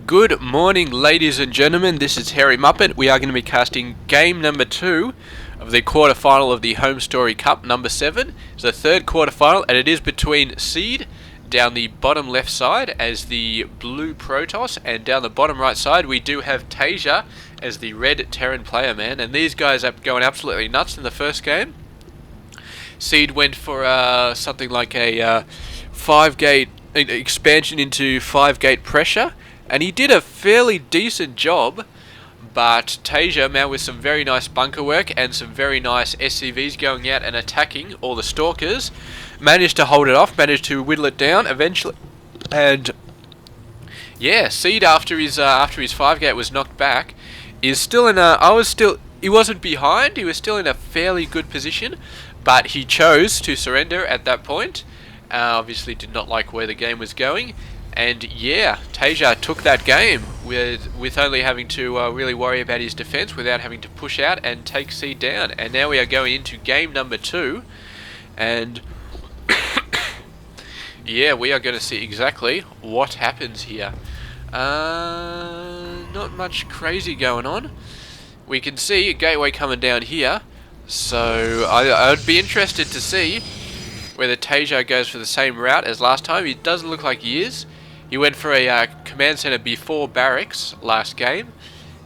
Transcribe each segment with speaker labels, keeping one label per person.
Speaker 1: Good morning, ladies and gentlemen. This is Harry Muppet. We are going to be casting game number 2 of the quarterfinal of the HomeStory Cup number 7. It's the third quarterfinal, and it is between Seed down the bottom left side as the blue Protoss, and down the bottom right side we do have Taeja as the red Terran player, man. And these guys are going absolutely nuts in the first game. Seed went for something like a 5-gate expansion into 5-gate pressure, and he did a fairly decent job, but Taeja, man, with some very nice bunker work and some very nice SCVs going out and attacking all the stalkers, managed to hold it off, managed to whittle it down eventually. And yeah, Seed after his 5-gate was knocked back is still in a, he wasn't behind, he was still in a fairly good position, but he chose to surrender at that point. Obviously did not like where the game was going, and yeah, Taeja took that game with only having to really worry about his defense without having to push out and take Seed down. And now we are going into game number 2, and yeah, we are going to see exactly what happens here. Not much crazy going on. We can see a gateway coming down here, so I would be interested to see whether Taeja goes for the same route as last time. He doesn't look like he is. He went for a command center before barracks last game,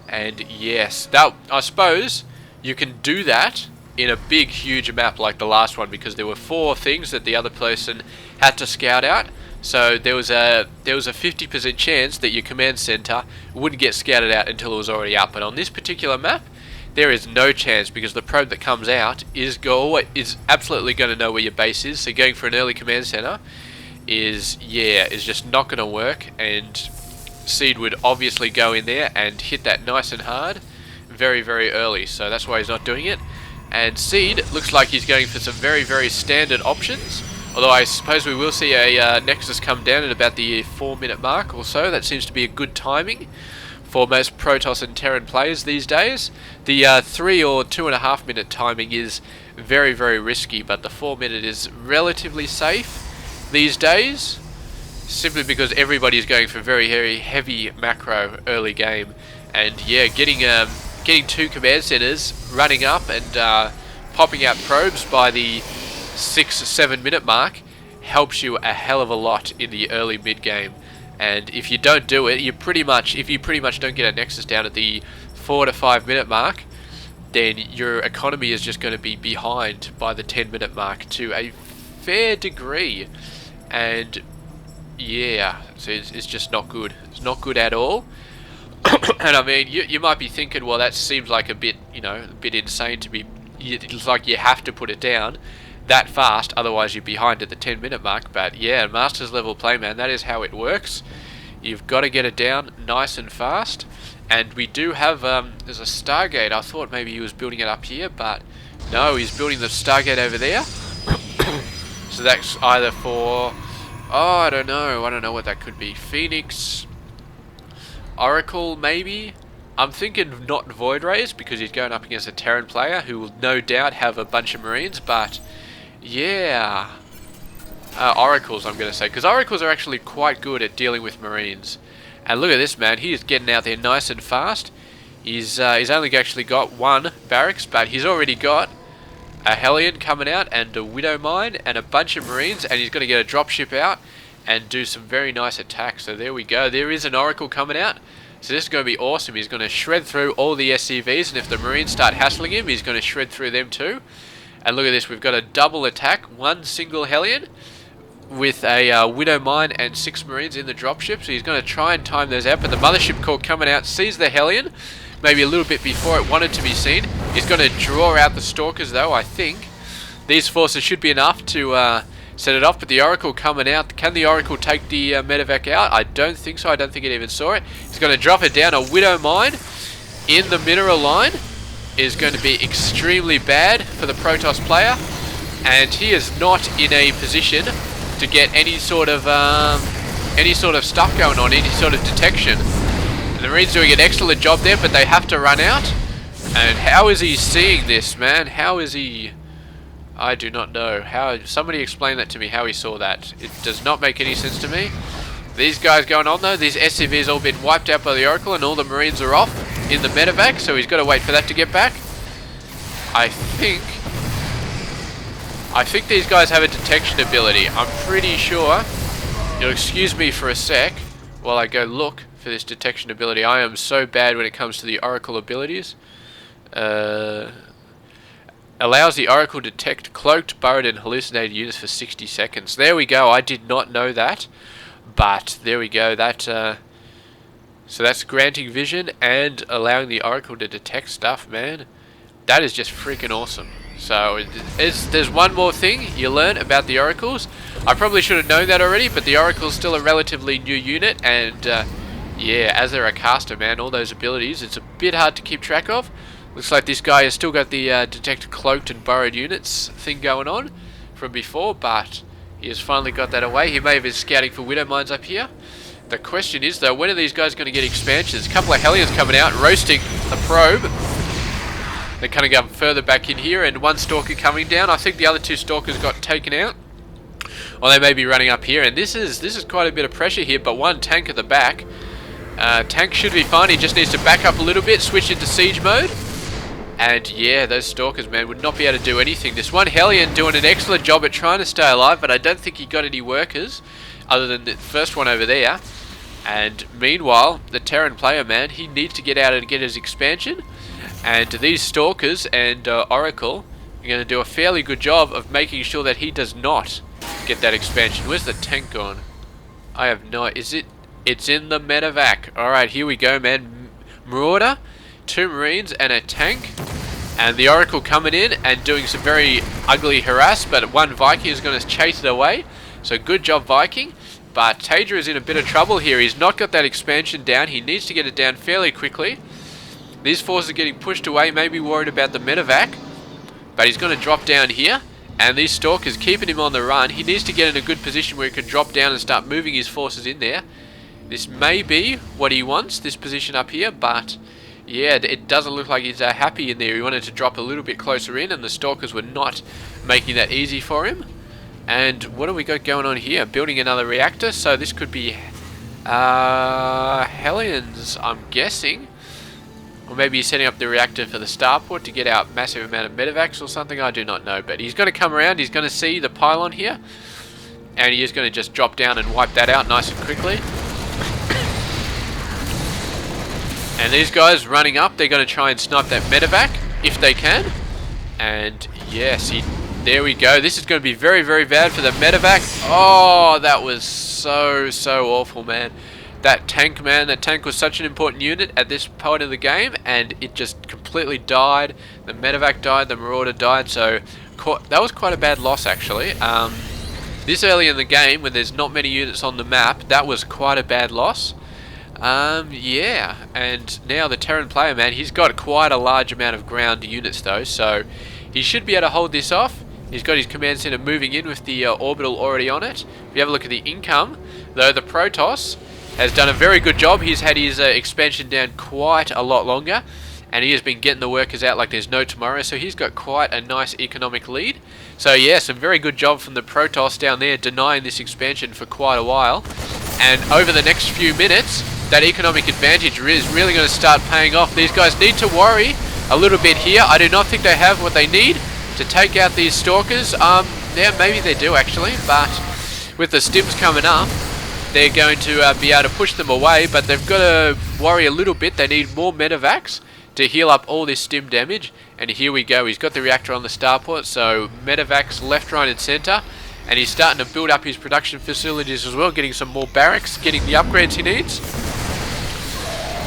Speaker 1: and yes, that, I suppose you can do that in a big huge map like the last one, because there were 4 things that the other person had to scout out. So there was a 50% chance that your command center wouldn't get scouted out until it was already up. But on this particular map, there is no chance, because the probe that comes out is absolutely going to know where your base is. So going for an early command center is just not going to work, and Seed would obviously go in there and hit that nice and hard very, very early. So that's why he's not doing it. And Seed looks like he's going for some very, very standard options. Although I suppose we will see a Nexus come down at about the 4-minute mark or so. That seems to be a good timing for most Protoss and Terran players these days. The 3 or 2.5 minute timing is very, very risky, but the 4-minute is relatively safe these days, simply because everybody's going for very, very heavy macro early game. And yeah, getting 2 command centers running up and popping out probes by the 6-7 minute mark helps you a hell of a lot in the early mid game. And if you don't do it, if you pretty much don't get a Nexus down at the 4 to 5 minute mark, then your economy is just going to be behind by the 10-minute mark to a fair degree. And yeah, so it's just not good. It's not good at all. And I mean, you might be thinking, well, that seems like a bit insane to be. It's like you have to put it down that fast, otherwise you're behind at the 10-minute mark. But yeah, Masters level play, man, that is how it works. You've got to get it down nice and fast. And we do have there's a Stargate. I thought maybe he was building it up here, but no, he's building the Stargate over there. So that's either for, I don't know what that could be. Phoenix, Oracle maybe. I'm thinking not Void Rays, because he's going up against a Terran player who will no doubt have a bunch of Marines. But yeah, Oracles, I'm going to say, because Oracles are actually quite good at dealing with Marines. And look at this, man, he is getting out there nice and fast. He's only actually got 1 barracks, but he's already got a Hellion coming out and a Widow Mine and a bunch of Marines, and he's going to get a dropship out and do some very nice attacks. So there we go, there is an Oracle coming out. So this is going to be awesome. He's going to shred through all the SCVs, and if the Marines start hassling him, he's going to shred through them too. And look at this, we've got a double attack, 1 single Hellion with a Widow Mine and 6 Marines in the dropship. So he's going to try and time those out, but the Mothership Core coming out sees the Hellion maybe a little bit before it wanted to be seen. He's going to draw out the Stalkers though, I think. These forces should be enough to set it off, but the Oracle coming out. Can the Oracle take the medevac out? I don't think so. I don't think it even saw it. He's going to drop it down. A Widow Mine in the mineral line is going to be extremely bad for the Protoss player, and he is not in a position to get any sort of stuff going on, any sort of detection. The Marines doing an excellent job there, but they have to run out. And how is he seeing this, man? How is he? I do not know. How? Somebody explain that to me, how he saw that. It does not make any sense to me. These guys going on though. These SCVs all been wiped out by the Oracle and all the Marines are off in the medevac, so he's got to wait for that to get back. I think these guys have a detection ability. I'm pretty sure. You'll excuse me for a sec while I go look for this detection ability. I am so bad when it comes to the Oracle abilities. Allows the Oracle to detect cloaked, burrowed and hallucinated units for 60 seconds. There we go. I did not know that. But there we go. That so that's granting vision and allowing the Oracle to detect stuff, man. That is just freaking awesome. So there's one more thing you learn about the Oracles. I probably should have known that already, but the Oracle's still a relatively new unit, and yeah, as they're a caster, man, all those abilities, it's a bit hard to keep track of. Looks like this guy has still got the detect cloaked and burrowed units thing going on from before, but he has finally got that away. He may have been scouting for Widow Mines up here. The question is, though, when are these guys going to get expansions? A couple of Hellions coming out, roasting the probe. They're kind of going further back in here, and one Stalker coming down. I think the other two Stalkers got taken out. Or they may be running up here, and this is quite a bit of pressure here, but one tank at the back. Tank should be fine, he just needs to back up a little bit, switch into siege mode. And yeah, those Stalkers, man, would not be able to do anything. This one Hellion doing an excellent job at trying to stay alive, but I don't think he got any workers, other than the first one over there. And meanwhile, the Terran player, man, he needs to get out and get his expansion. And these Stalkers and Oracle are going to do a fairly good job of making sure that he does not get that expansion. Where's the tank gone? I have no... Is it? It's in the medevac. Alright, here we go, man. Marauder, 2 Marines and a tank. And the Oracle coming in and doing some very ugly harass, but one Viking is going to chase it away. So good job, Viking. But Taeja is in a bit of trouble here. He's not got that expansion down. He needs to get it down fairly quickly. These forces are getting pushed away, maybe worried about the medevac. But he's going to drop down here. And these Stalkers keeping him on the run. He needs to get in a good position where he can drop down and start moving his forces in there. This may be what he wants, this position up here. But yeah, it doesn't look like he's happy in there. He wanted to drop a little bit closer in, and the Stalkers were not making that easy for him. And what do we got going on here? Building another reactor. So this could be Hellions, I'm guessing. Or maybe he's setting up the reactor for the starport to get out massive amount of medevacs or something. I do not know. But he's going to come around. He's going to see the pylon here. And he is going to just drop down and wipe that out nice and quickly. And these guys running up, they're going to try and snipe that medevac if they can. And yes, there we go. This is going to be very, very bad for the medevac. Oh, that was so awful, man. That tank, man, that tank was such an important unit at this point of the game, and it just completely died. The medevac died, the Marauder died, so that was quite a bad loss, actually. This early in the game, when there's not many units on the map, that was quite a bad loss. Yeah, and now the Terran player, man, he's got quite a large amount of ground units, though, so he should be able to hold this off. He's got his command center moving in with the orbital already on it. If you have a look at the income, though, the Protoss has done a very good job. He's had his expansion down quite a lot longer, and he has been getting the workers out like there's no tomorrow, so he's got quite a nice economic lead. So yeah, some very good job from the Protoss down there, denying this expansion for quite a while. And over the next few minutes, that economic advantage is really going to start paying off. These guys need to worry a little bit here. I do not think they have what they need to take out these Stalkers. Yeah, maybe they do actually, but with the stims coming up, they're going to be able to push them away, but they've got to worry a little bit. They need more medevacs to heal up all this stim damage. And here we go. He's got the reactor on the starport, so medevacs left, right and center. And he's starting to build up his production facilities as well, getting some more barracks, getting the upgrades he needs.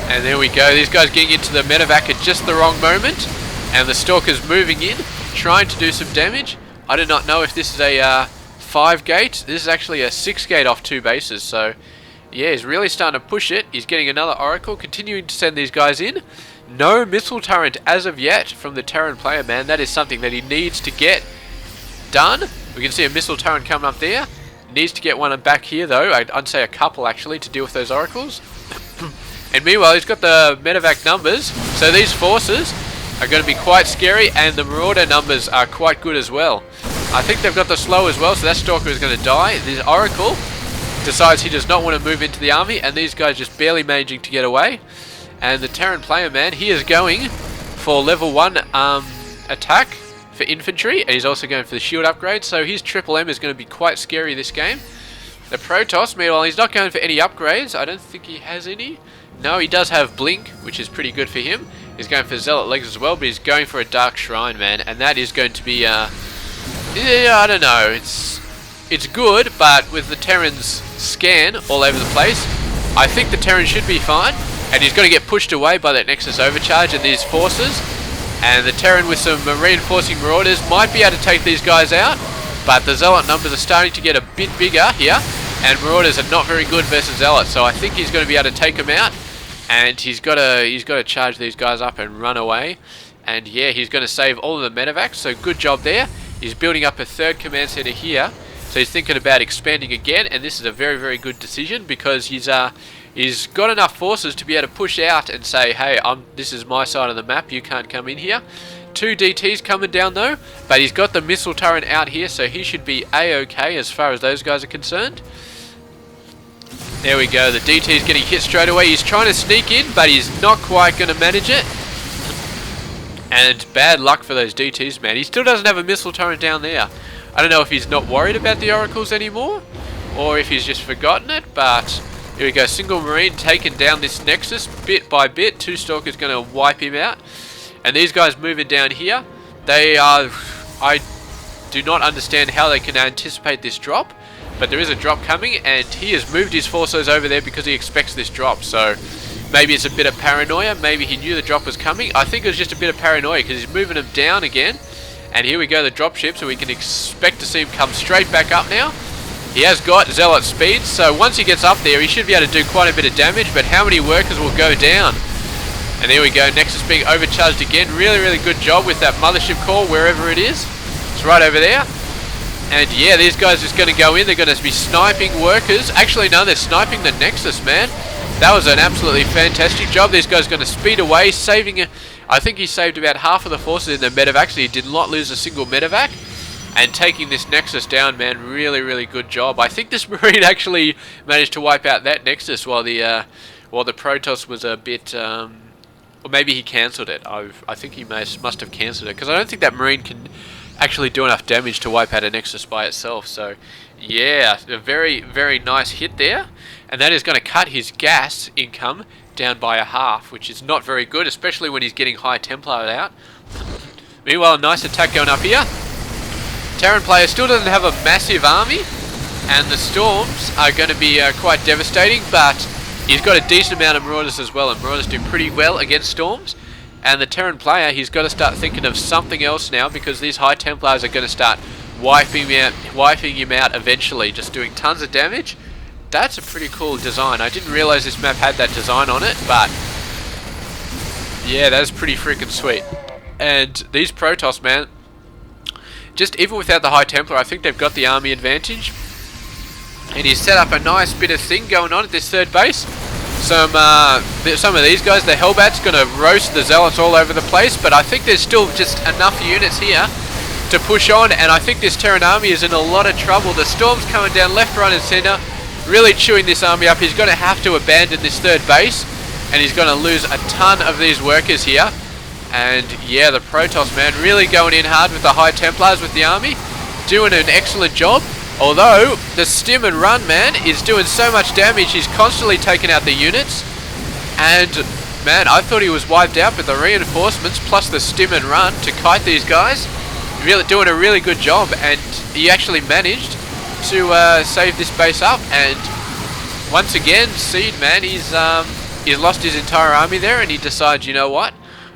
Speaker 1: And there we go. These guys getting into the medevac at just the wrong moment. And the Stalkers moving in, trying to do some damage. I do not know if this is a 5 gate. This is actually a 6 gate off 2 bases. So yeah, he's really starting to push it. He's getting another Oracle, continuing to send these guys in. No missile turret as of yet from the Terran player, man. That is something that he needs to get done. We can see a missile turret coming up there. Needs to get one back here though. I'd say a couple actually to deal with those Oracles. And meanwhile, he's got the medevac numbers. So these forces are going to be quite scary, and the Marauder numbers are quite good as well. I think they've got the slow as well, so that Stalker is going to die. This Oracle decides he does not want to move into the army, and these guys just barely managing to get away. And the Terran player, man, he is going for level 1 attack for infantry, and he's also going for the shield upgrade, so his triple M is going to be quite scary this game. The Protoss, meanwhile, he's not going for any upgrades. I don't think he has any. No, he does have Blink, which is pretty good for him. He's going for Zealot Legs as well, but he's going for a Dark Shrine, man, and that is going to be, yeah, I don't know. It's good, but with the Terran's scan all over the place, I think the Terran should be fine, and he's going to get pushed away by that Nexus overcharge and these forces. And the Terran with some reinforcing Marauders might be able to take these guys out, but the Zealot numbers are starting to get a bit bigger here, and Marauders are not very good versus Zealots, so I think he's going to be able to take them out, and he's got to charge these guys up and run away. And yeah, he's going to save all of the medevacs, so good job there. He's building up a third command center here, so he's thinking about expanding again, and this is a very, very good decision because he's got enough forces to be able to push out and say, hey, this is my side of the map, you can't come in here. 2 DTs coming down though, but he's got the missile turret out here, so he should be A-okay as far as those guys are concerned. There we go, the DT's getting hit straight away. He's trying to sneak in, but he's not quite going to manage it. And bad luck for those DTs, man. He still doesn't have a missile turret down there. I don't know if he's not worried about the oracles anymore, or if he's just forgotten it, but here we go. Single Marine taking down this Nexus bit by bit. 2 Stalkers going to wipe him out. And these guys moving down here, they are... I do not understand how they can anticipate this drop, but there is a drop coming, and he has moved his forces over there because he expects this drop. So maybe it's a bit of paranoia. Maybe he knew the drop was coming. I think it was just a bit of paranoia because he's moving them down again. And here we go, the drop ship, so we can expect to see him come straight back up now. He has got Zealot speed, so once he gets up there, he should be able to do quite a bit of damage, but how many workers will go down? And there we go, Nexus being overcharged again. Really, really good job with that mothership core, wherever it is. It's right over there. And yeah, these guys are just going to go in. They're going to be sniping workers. Actually, no, they're sniping the Nexus, man. That was an absolutely fantastic job. These guys are going to speed away, saving it. I think he saved about half of the forces in the medevac, so he did not lose a single medevac. And taking this Nexus down, man, really, really good job. I think this Marine actually managed to wipe out that Nexus while the Protoss was a bit... or maybe he cancelled it. I think he must have cancelled it, because I don't think that Marine can actually do enough damage to wipe out a Nexus by itself. So, yeah, a very, very nice hit there. And that is going to cut his gas income down by a half, which is not very good, especially when he's getting high Templar out. Meanwhile, a nice attack going up here. Terran player still doesn't have a massive army, and the Storms are going to be quite devastating, but he's got a decent amount of Marauders as well, and Marauders do pretty well against Storms. And the Terran player, he's got to start thinking of something else now, because these high Templars are going to start wiping him out eventually, just doing tons of damage. That's a pretty cool design. I didn't realize this map had that design on it, but yeah, that's pretty freaking sweet. And these Protoss, man, just even without the high Templar, I think they've got the army advantage. And he's set up a nice bit of thing going on at this third base. Some of these guys, the Hellbat's going to roast the Zealots all over the place, but I think there's still just enough units here to push on, and I think this Terran army is in a lot of trouble. The Storm's coming down left, right and centre, really chewing this army up. He's going to have to abandon this third base, and he's going to lose a ton of these workers here. And yeah, the Protoss, man, really going in hard with the high Templars with the army, doing an excellent job. Although the stim and run, man, is doing so much damage. He's constantly taking out the units, and man, I thought he was wiped out, but the reinforcements plus the stim and run to kite these guys, really doing a really good job. And he actually managed to save this base up. And once again, Seed, man, he's lost his entire army there, and he decides, you know what,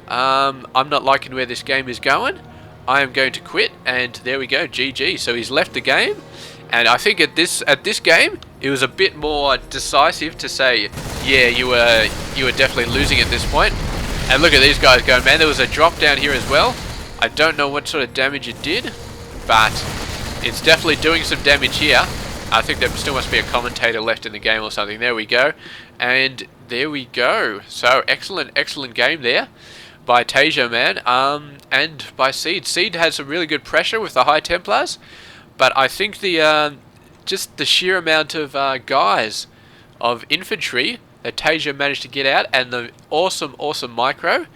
Speaker 1: I'm not liking where this game is going. I am going to quit, and there we go, GG. So he's left the game, and I think at this game, it was a bit more decisive to say, yeah, you were definitely losing at this point. And look at these guys going, man. There was a drop down here as well. I don't know what sort of damage it did, but it's definitely doing some damage here. I think there still must be a commentator left in the game or something. There we go, and there we go. So excellent, excellent game there by Taeja, man, and by Seed. Seed had some really good pressure with the high Templars, but I think the just the sheer amount of guys of infantry that Taeja managed to get out, and the awesome micro.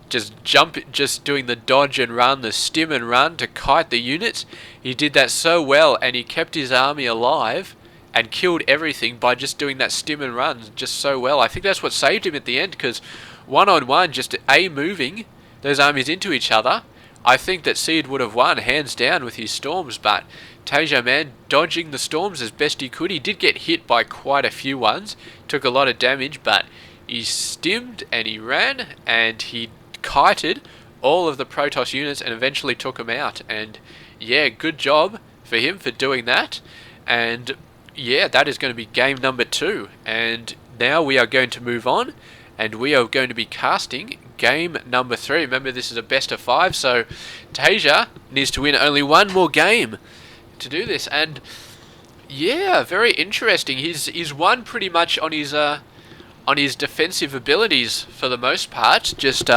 Speaker 1: Just doing the dodge and run, the stim and run to kite the units. He did that so well, and he kept his army alive and killed everything by just doing that stim and run just so well. I think that's what saved him at the end, because one-on-one, just moving those armies into each other, I think that Seed would have won hands down with his storms. But Taeja, man, dodging the storms as best he could. He did get hit by quite a few ones, took a lot of damage, but he stimmed and he ran and he kited all of the Protoss units and eventually took them out. And yeah, good job for him for doing that. And yeah, that is going to be game number 2. And now we are going to move on, and we are going to be casting game number 3. Remember, this is a best of 5, so Taeja needs to win only one more game to do this. And yeah, very interesting. He's won pretty much on his defensive abilities for the most part. Just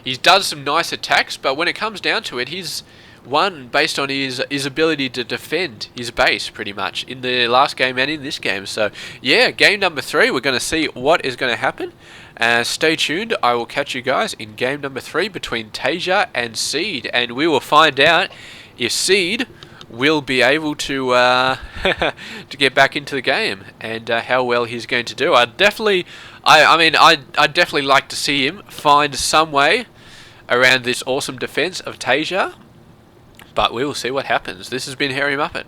Speaker 1: he's done some nice attacks, but when it comes down to it, he's won based on his ability to defend his base pretty much in the last game and in this game. So yeah, game number 3, we're going to see what is going to happen. Stay tuned. I will catch you guys in game number 3 between Taeja and Seed, and we will find out if Seed will be able to to get back into the game, and how well he's going to do. I'd definitely like to see him find some way around this awesome defense of Taeja, but we will see what happens. This has been Hairy Muppet.